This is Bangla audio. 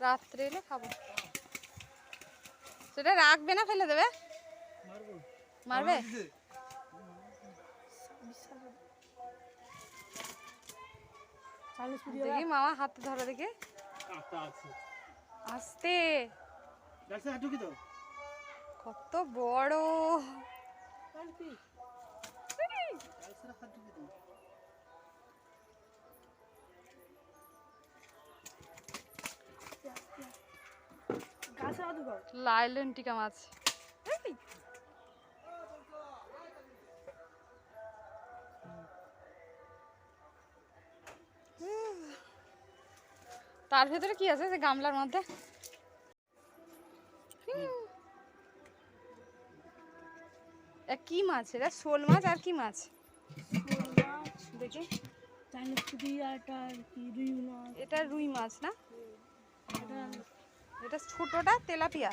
রাত্রে এলে খাবো। সেটা রাখবে না, ফেলে দেবে? মারবে? দেখি মামা হাতে ধরো দেখি। আস্তে। কত বড়! লাইলেন্টিকা মাছ। তার ভেতরে কি আছে যে গামলার মধ্যে? কি মাছ এটা? শোল মাছ আর কি মাছ দেখি? এটা রুই মাছ না? এটা ছোটটা তেলাপিয়া।